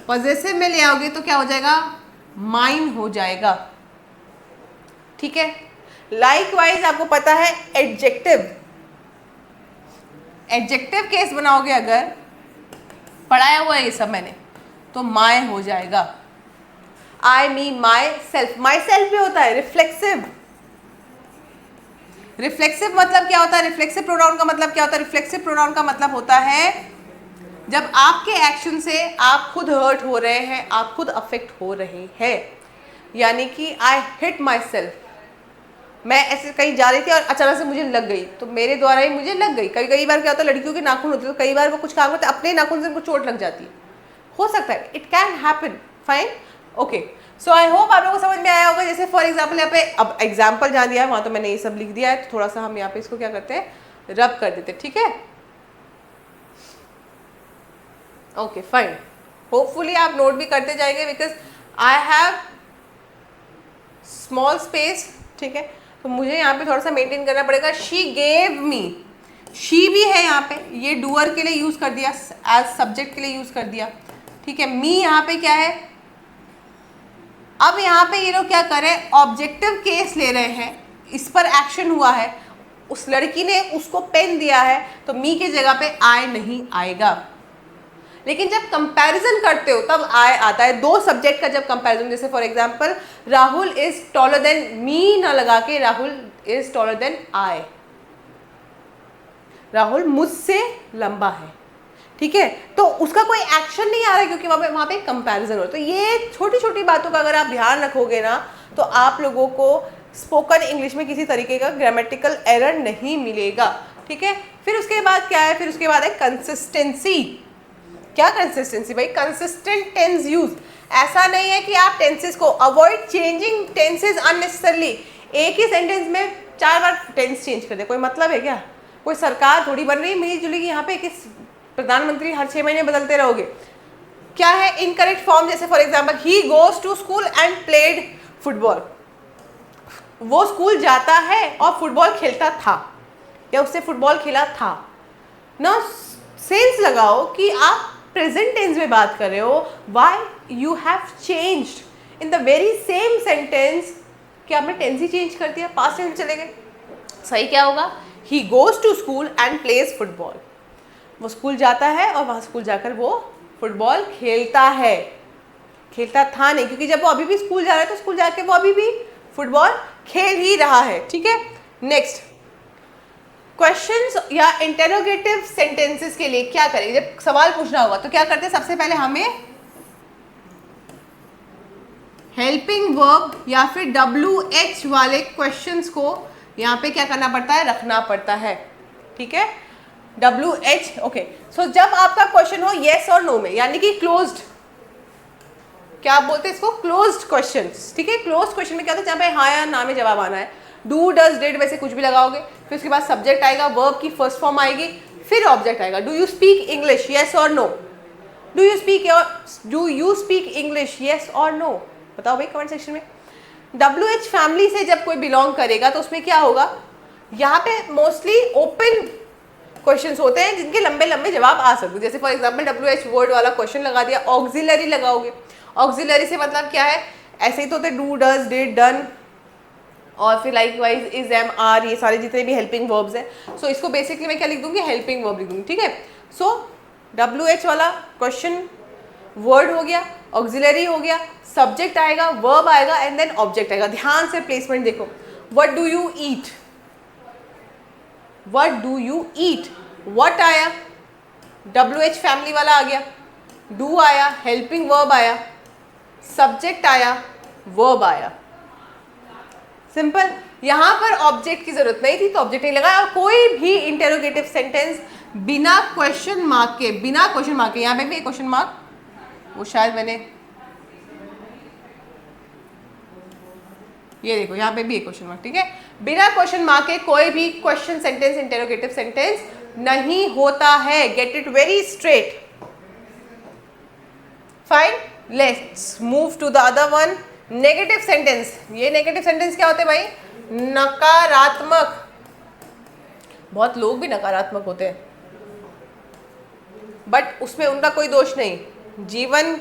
पॉजेसिव में ले आओगे तो क्या हो जाएगा, माइन हो जाएगा, ठीक है। लाइकवाइज आपको पता है एडजेक्टिव, एडजेक्टिव केस बनाओगे अगर, पढ़ाया हुआ है ये सब मैंने, तो माय हो जाएगा। आई, मी, माई सेल्फ, माई सेल्फ भी होता है रिफ्लेक्सिव। रिफ्लेक्सिव मतलब क्या होता है, रिफ्लेक्सिव प्रोनाउन का मतलब क्या होता है, रिफ्लेक्सिव प्रोनाउन का मतलब होता है जब आपके एक्शन से आप खुद हर्ट हो रहे हैं, आप खुद अफेक्ट हो रहे हैं, यानी कि आई हिट माई सेल्फ, मैं ऐसे कहीं जा रही थी और अचानक से मुझे लग गई, तो मेरे द्वारा ही मुझे लग गई। कई बार क्या होता है, लड़कियों के नाखून होते हैं तो कई बार वो कुछ काम करते हैं, अपने नाखून से उनको चोट लग जाती है, हो सकता है, it can happen, fine, okay. So I hope आप लोगों को समझ में आया होगा। जैसे फॉर एग्जाम्पल यहाँ पे अब एग्जाम्पल जहाँ दिया है वहाँ तो मैंने ये सब लिख दिया है, तो थोड़ा सा हम यहाँ पे इसको क्या करते हैं, रब कर देते, ठीक है, ओके फाइन। होपफुली आप नोट भी करते जाएंगे because I have small space, ठीक है, तो मुझे यहाँ पे थोड़ा सा मेंटेन करना पड़ेगा। शी गेव मी, शी भी है यहाँ पे, ये डूअर के लिए यूज कर दिया, एज सब्जेक्ट के लिए यूज कर दिया, ठीक है। मी यहाँ पे क्या है, अब यहाँ पे ये लोग क्या कर रहे हैं, ऑब्जेक्टिव केस ले रहे हैं, इस पर एक्शन हुआ है, उस लड़की ने उसको पेन दिया है, तो मी की जगह पे आई नहीं आएगा। लेकिन जब कंपैरिजन करते हो तब आई आता है, दो सब्जेक्ट का जब कंपैरिजन, जैसे for example Rahul is taller than me ना लगा के Rahul is taller than I, Rahul मुझसे लंबा है, ठीक है, तो उसका कोई एक्शन नहीं आ रहा है क्योंकि वहाँ पे कंपैरिजन हो रहा है। तो ये छोटी छोटी बातों का अगर आप ध्यान रखोगे ना तो आप लोगों को स्पोकन इंग्लिश में किसी तरीके का ग्रामेटिकल एरर नहीं मिलेगा, ठीक है। फिर उसके बाद क्या है, फिर उसके बाद है कंसिस्टेंसी। क्या कंसिस्टेंसी भाई, कंसिस्टेंट टेंस यूज। ऐसा नहीं है कि आप टेंसेस को अवॉइड चेंजिंग टेंसेस अननेसेसरली, एक ही सेंटेंस में 4 बार टेंस चेंज कर दे, कोई मतलब है क्या, कोई सरकार थोड़ी बन रही है मिली जुली की यहाँ पे, किस प्रधानमंत्री हर 6 महीने बदलते रहोगे। क्या है इनकरेक्ट फॉर्म, जैसे for example he goes to school and played football, वो स्कूल जाता है और फुटबॉल खेलता था, या उससे फुटबॉल खेला था ना। सेंस लगाओ कि आप प्रेजेंट टेंस में बात कर रहे हो, why you have changed in the very same sentence, कि आपने टेंस ही चेंज कर दिया, पास्ट टेंस चले गए। सही क्या होगा, he goes to school and plays football, वो स्कूल जाता है और वहाँ स्कूल जाकर वो फुटबॉल खेलता है, खेलता था नहीं, क्योंकि जब वो अभी भी स्कूल जा रहा है तो स्कूल जाके वो अभी भी फुटबॉल खेल ही रहा है, ठीक है। नेक्स्ट, क्वेश्चंस या इंटेरोगेटिव सेंटेंसेस के लिए क्या करें, जब सवाल पूछना होगा तो क्या करते हैं, सबसे पहले हमें हेल्पिंग वर्ब या फिर WH वाले क्वेश्चंस को यहाँ पे क्या करना पड़ता है, रखना पड़ता है, ठीक है, WH, ओके। सो जब आपका क्वेश्चन हो येस और नो में, यानी कि क्लोज्ड, क्या आप बोलते हैं इसको, क्लोज्ड क्वेश्चंस, ठीक है। क्लोज्ड क्वेश्चन में क्या होता है, जहाँ पे हाँ या ना में जवाब आना है, डू डज डिड वैसे कुछ भी लगाओगे, फिर उसके बाद सब्जेक्ट आएगा, वर्ब की फर्स्ट फॉर्म आएगी, फिर ऑब्जेक्ट आएगा। Do you speak English, yes और no, do you speak English, yes और नो, बताओ भाई कमेंट सेक्शन में। WH फैमिली से जब कोई बिलोंग करेगा तो उसमें क्या होगा, यहाँ पे मोस्टली ओपन क्वेश्चंस होते हैं जिनके लंबे लंबे जवाब आ सकते हैं। जैसे फॉर एग्जांपल WH वर्ड वाला क्वेश्चन लगा दिया, ऑक्सिलरी लगाओगे, ऑक्सिलरी से मतलब क्या है, ऐसे ही तो होते डू, डज, डिड, डन, और फिर likewise is, am, are, ये सारे जितने भी हेल्पिंग वर्ब्स हैं। सो इसको बेसिकली मैं क्या लिख दूंगी, हेल्पिंग वर्ब लिख दूंगी, ठीक है। सो WH वाला क्वेश्चन वर्ड हो गया, ऑक्सिलरी हो गया, सब्जेक्ट आएगा, वर्ब आएगा एंड देन ऑब्जेक्ट आएगा। ध्यान से प्लेसमेंट देखो, what do you eat, what do you eat, what आया, WH फैमिली वाला आ गया, डू आया, हेल्पिंग वर्ब आया, सब्जेक्ट आया, वर्ब आया, सिंपल। यहां पर ऑब्जेक्ट की जरूरत नहीं थी तो ऑब्जेक्ट नहीं लगाया। और कोई भी इंटेरोगेटिव सेंटेंस बिना क्वेश्चन मार्क के, बिना क्वेश्चन मार्क के, यहां पे भी क्वेश्चन मार्क, वो शायद मैंने, ये देखो यहां पे भी एक क्वेश्चन मार्क, ठीक है। बिना क्वेश्चन मार्क के कोई भी क्वेश्चन सेंटेंस इंटेरोगेटिव सेंटेंस नहीं होता है। Get it very straight, fine. Let's move to the other one, negative sentence. ये नेगेटिव सेंटेंस क्या होते हैं भाई, नकारात्मक। बहुत लोग भी नकारात्मक होते हैं बट उसमें उनका कोई दोष नहीं, जीवन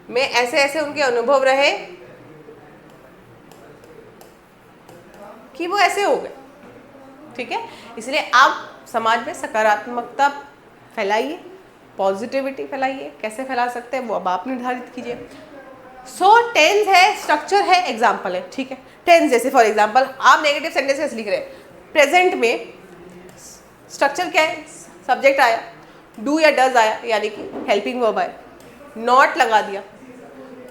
में ऐसे ऐसे उनके अनुभव रहे कि वो ऐसे हो गए, ठीक है। इसलिए आप समाज में सकारात्मकता फैलाइए, पॉजिटिविटी फैलाइए। कैसे फैला सकते हैं वो अब आप निर्धारित कीजिए। सो टेंस है, स्ट्रक्चर है, एग्जाम्पल है, ठीक है। टेंस जैसे फॉर एग्जाम्पल आप नेगेटिव सेंटेंस कैसे लिख रहे हैं, प्रेजेंट में स्ट्रक्चर क्या है, सब्जेक्ट आया, डू या डज आया यानी कि हेल्पिंग वर्ब आया, नॉट लगा दिया,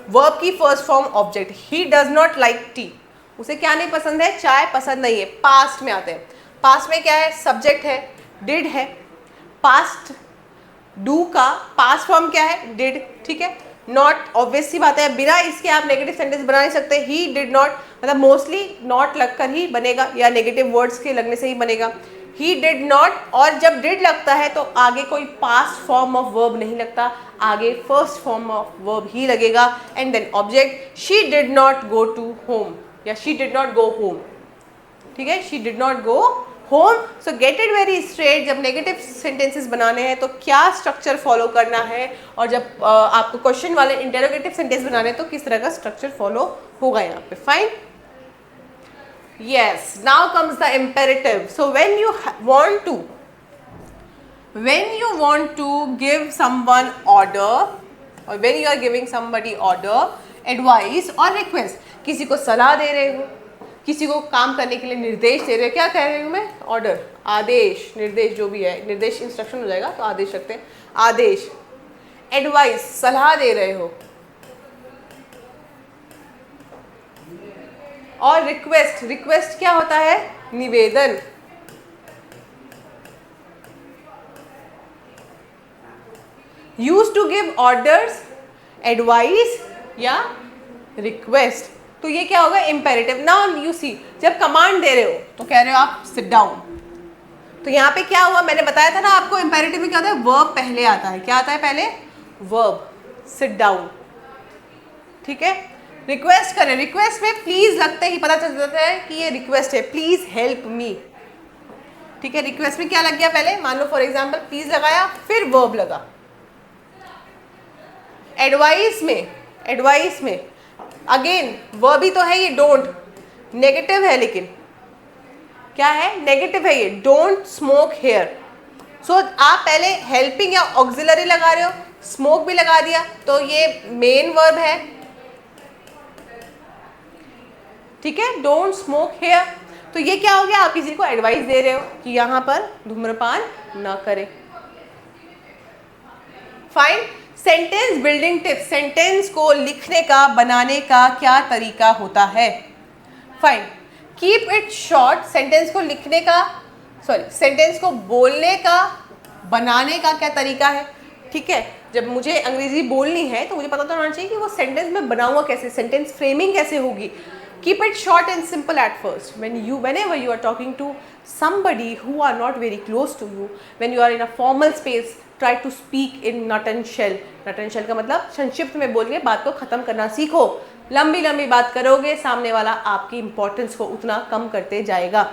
वर्ब की first form object, he does not like T, उसे क्या नहीं पसंद है, चाय पसंद नहीं है। पास्ट में आते हैं, पास्ट में क्या है, सब्जेक्ट है, डिड है, पास्ट डू का पास्ट फॉर्म क्या है, डिड, ठीक है। नॉट ऑब्वियस सी बात है, बिना इसके आप नेगेटिव सेंटेंस बना नहीं सकते। ही डिड नॉट मतलब मोस्टली नॉट लगकर ही बनेगा या नेगेटिव वर्ड्स के लगने से ही बनेगा। ही डिड नॉट, और जब डिड लगता है तो आगे कोई पास्ट फॉर्म ऑफ वर्ब नहीं लगता, आगे फर्स्ट फॉर्म ऑफ वर्ब ही लगेगा। And then object, she did not go to home या she did not go home, ठीक है, she did not go home. So get it very straight, जब नेगेटिव सेंटेंसेस बनाने हैं तो क्या स्ट्रक्चर फॉलो करना है, और जब आपको क्वेश्चन वाले इंटेरोगेटिव सेंटेंस बनाने हैं तो किस तरह का स्ट्रक्चर फॉलो होगा यहाँ पे, fine. Yes, now comes the imperative. So when you want to give someone order, or when you are giving somebody order, advice और request, किसी को सलाह दे रहे हो, किसी को काम करने के लिए निर्देश दे रहे हो, क्या कह रही हूँ मैं, ऑर्डर, आदेश, निर्देश जो भी है, निर्देश इंस्ट्रक्शन हो जाएगा तो आदेश रखते हैं, आदेश। एडवाइस, सलाह दे रहे हो, और रिक्वेस्ट, रिक्वेस्ट क्या होता है, निवेदन। Use to give orders, advice या रिक्वेस्ट, तो ये क्या होगा, इंपेरेटिव। नाउ यू सी, जब कमांड दे रहे हो तो कह रहे हो आप सिट डाउन, तो यहाँ पे क्या हुआ, मैंने बताया था ना आपको, इंपेरेटिव में क्या होता है, वर्ब पहले आता है। क्या आता है पहले, वर्ब, सिट डाउन, ठीक है। रिक्वेस्ट करें, रिक्वेस्ट में प्लीज लगते ही पता चल जाता है कि ये रिक्वेस्ट है, प्लीज हेल्प मी, ठीक है। रिक्वेस्ट में क्या लग गया पहले, मान लो फॉर एग्जांपल प्लीज लगाया, फिर वर्ब लगा। एडवाइस में अगेन वर्ब ही तो है, ये डोंट, नेगेटिव है, लेकिन क्या है, नेगेटिव है ये, डोंट स्मोक हेयर। सो आप पहले हेल्पिंग या ऑक्सिलरी लगा रहे हो, स्मोक भी लगा दिया, तो ये मेन वर्ब है, ठीक है, डोंट स्मोक हेयर। तो ये क्या हो गया, आप किसी को एडवाइस दे रहे हो कि यहां पर धूम्रपान ना करें, fine. Sentence building tips, sentence को लिखने का, बनाने का क्या तरीका होता है, fine. Keep it short, sentence को लिखने का, सेंटेंस को बोलने का, बनाने का क्या तरीका है, ठीक है। जब मुझे अंग्रेजी बोलनी है तो मुझे पता तो होना चाहिए कि वो सेंटेंस में बनाऊंगा कैसे, सेंटेंस फ्रेमिंग कैसे होगी। Keep it short and simple at first. Whenever you are talking to somebody who are not very close to you, when you are in a formal space, try to speak in nutshell. Nutshell का मतलब संक्षिप्त में बोलिए, बात को खत्म करना सीखो। लंबी लंबी बात करोगे, सामने वाला आपकी इंपॉर्टेंस को उतना कम करते जाएगा.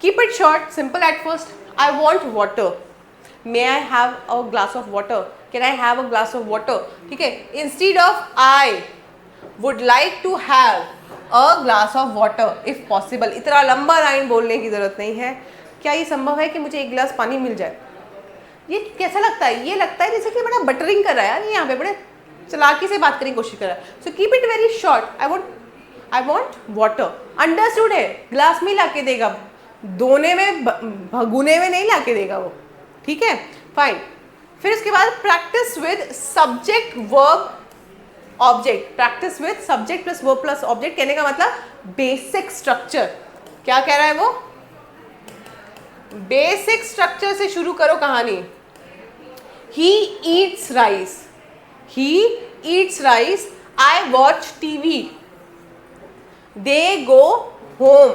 Keep it short, simple at first. I want water, may I have a glass of water, can I have a glass of water. ठीक है, instead of I would like to have a glass of water if possible. इतना लंबा लाइन बोलने की जरूरत नहीं है. क्या ये संभव है कि मुझे एक गिलास पानी मिल जाए? ये कैसा लगता है? ये लगता है जैसे कि बड़ा बटरिंग कर रहा है यार, ये यहाँ पे बड़े चलाकी से बात करने की कोशिश कर रहा है. So keep it very short. I want water. Understood है, ग्लास में ला के देगा, दोने में भगुने में नहीं ला के देगा वो. ठीक है, फाइन. फिर उसके बाद practice with subject verb object. Practice with subject plus verb plus object कहने का मतलब बेसिक स्ट्रक्चर. क्या कह रहा है वो? बेसिक स्ट्रक्चर से शुरू करो कहानी. He eats rice, he eats rice. I watch TV, they go home.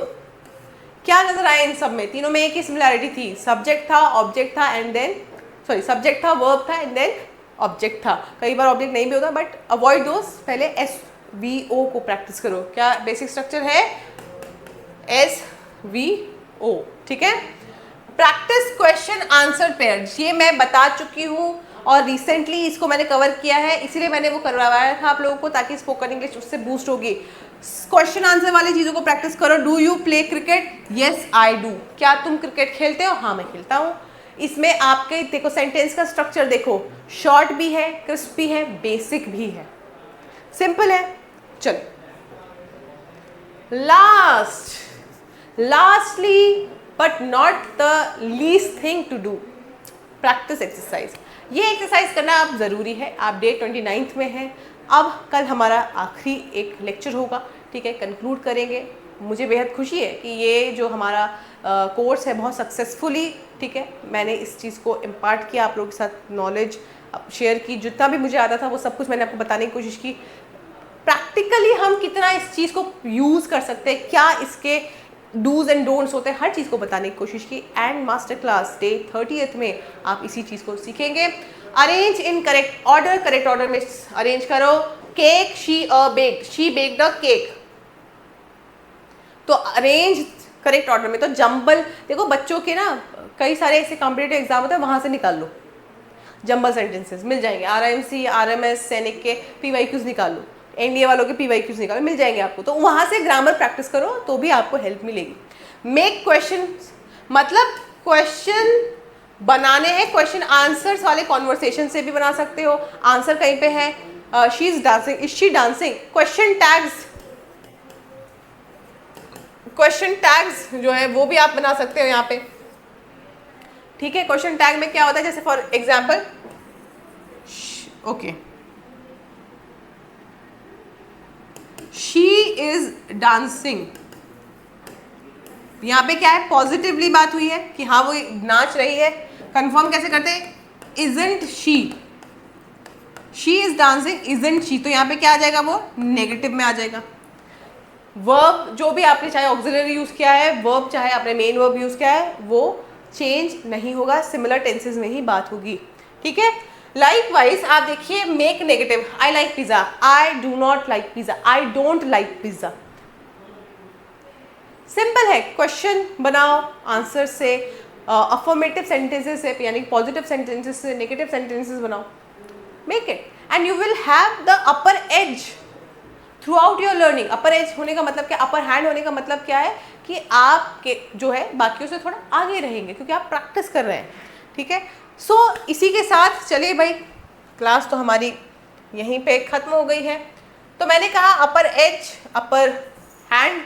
क्या नजर आया इन सब में? तीनों में एक ही सिमिलैरिटी थी. सब्जेक्ट था, ऑब्जेक्ट था एंड देन सब्जेक्ट था, वर्ब था एंड देन ऑब्जेक्ट था. कई बार ऑब्जेक्ट नहीं भी होता, बट अवॉइड दोस. पहले SVO को प्रैक्टिस करो. क्या बेसिक स्ट्रक्चर है? SVO. ठीक है. प्रैक्टिस क्वेश्चन आंसर पेयर्स, ये मैं बता चुकी हूँ और रिसेंटली इसको मैंने कवर किया है, इसीलिए मैंने वो करवाया था आप लोगों को ताकि स्पोकन इंग्लिश उससे बूस्ट होगी. क्वेश्चन आंसर वाली चीज़ों को प्रैक्टिस करो. Do you play cricket? Yes I do. क्या तुम क्रिकेट खेलते हो? हाँ मैं खेलता हूँ. इसमें आपके देखो सेंटेंस का स्ट्रक्चर देखो, शॉर्ट भी है, क्रिस्प भी है, बेसिक भी है, सिंपल है. चलो lastly but not the least thing to do, practice exercise. ये एक्सरसाइज करना आप ज़रूरी है. आप डे 29 में हैं. अब कल हमारा आखिरी एक लेक्चर होगा. ठीक है, कंक्लूड करेंगे. मुझे बेहद खुशी है कि ये जो हमारा कोर्स है बहुत सक्सेसफुली, ठीक है, मैंने इस चीज़ को इम्पार्ट किया आप लोगों के साथ, नॉलेज शेयर की. जितना भी मुझे आता था वो सब कुछ मैंने आपको बताने की कोशिश की. प्रैक्टिकली हम कितना इस चीज़ को यूज़ कर सकते हैं, क्या इसके डूज एंड डोंट्स होते हैं, हर चीज़ को बताने की कोशिश की. And master class day 30th में आप इसी चीज़ को सीखेंगे. Arrange in correct order. Correct order में अरेंज करो. Cake, she a baked, she baked a cake. तो अरेंज करेक्ट ऑर्डर में. तो जंबल देखो, बच्चों के ना कई सारे ऐसे कॉम्पिटेटिव एग्जाम होते हैं, वहाँ से निकाल लो. जंबल सेंटेंसेस मिल जाएंगे. RMC, RMS, सैनिक के PYQs निकाल लो, NDA वालों के PYQs निकालो, मिल जाएंगे आपको. तो वहाँ से ग्रामर प्रैक्टिस करो तो भी आपको हेल्प मिलेगी. मेक क्वेश्चन, मतलब क्वेश्चन बनाने हैं. क्वेश्चन आंसर्स वाले कॉन्वर्सेशन से भी बना सकते हो. आंसर कहीं पे है, she is dancing, is she dancing. Question tags, question tags जो है वो भी आप बना सकते हो यहाँ पे. ठीक है, क्वेश्चन टैग में क्या होता है, जैसे for example, okay, she is dancing. यहाँ पे क्या है, पॉजिटिवली बात हुई है कि हाँ वो नाच रही है. कंफर्म कैसे करते हैं? Isn't she, she is dancing isn't she. तो यहाँ पे क्या आ जाएगा, वो नेगेटिव में आ जाएगा. वर्ब जो भी आपने चाहे ऑक्सिलरी यूज किया है, वर्ब चाहे आपने मेन वर्ब यूज किया है, वो चेंज नहीं होगा, सिमिलर टेंसेज में ही बात होगी. ठीक है. लाइकवाइज आप देखिए, make negative. I like pizza, I do not like pizza, I don't like pizza. Simple है. क्वेश्चन बनाओ आंसर से, अफर्मेटिव सेंटेंसेस से, यानी पॉजिटिव सेंटेंसेस से नेगेटिव सेंटेंसेस बनाओ. Make it and you will have the upper as through out your learning. Upper as होने का मतलब क्या, अपर हैंड होने का मतलब क्या है कि आप के जो है बाकियों से थोड़ा आगे रहेंगे क्योंकि आप प्रैक्टिस कर रहे हैं. ठीक है. सो इसी के साथ चलिए भाई, क्लास तो हमारी यहीं पे ख़त्म हो गई है. तो मैंने कहा अपर एज, अपर हैंड,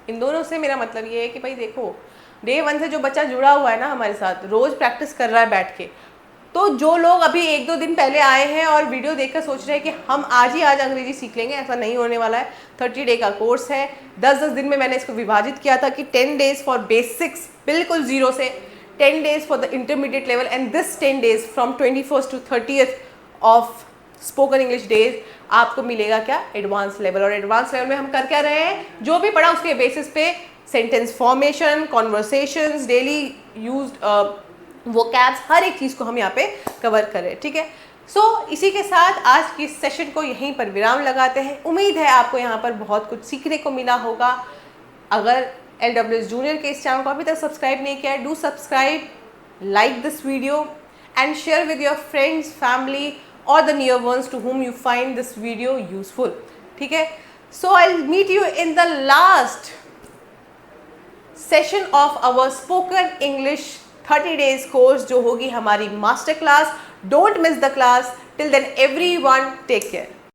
इन दोनों से मेरा मतलब ये है कि भाई देखो, डे 1 से जो बच्चा जुड़ा हुआ है ना हमारे साथ, रोज़ प्रैक्टिस कर रहा है बैठ के. तो जो लोग अभी 1-2 दिन पहले आए हैं और वीडियो देखकर सोच रहे हैं कि हम आज अंग्रेजी सीख लेंगे, ऐसा नहीं होने वाला है. 30 डे का कोर्स है. 10-10 दिन में मैंने इसको विभाजित किया था कि 10 डेज फॉर बेसिक्स, बिल्कुल जीरो से, 10 days for the intermediate level, and this 10 days from 21st to 30th of spoken English days आपको मिलेगा क्या, एडवांस लेवल. और एडवांस लेवल में हम कर क्या रहे हैं, जो भी पढ़ा उसके बेसिस पे sentence formation, conversations, daily used vocabs, हर एक चीज़ को हम यहाँ पे कवर कर रहे हैं. ठीक है. इसी के साथ आज की इस सेशन को यहीं पर विराम लगाते हैं। उम्मीद है आपको यहाँ पर बहुत कुछ सीखने को मिला होगा। अगर LWS जूनियर के इस चैनल को अभी तक सब्सक्राइब नहीं किया है, do subscribe, like this video and share with your friends, family और the near ones to whom you find this video useful। ठीक है, so I'll meet you in the last session of our spoken English 30 days course जो होगी हमारी master class. Don't miss the class. Till then, everyone, take care.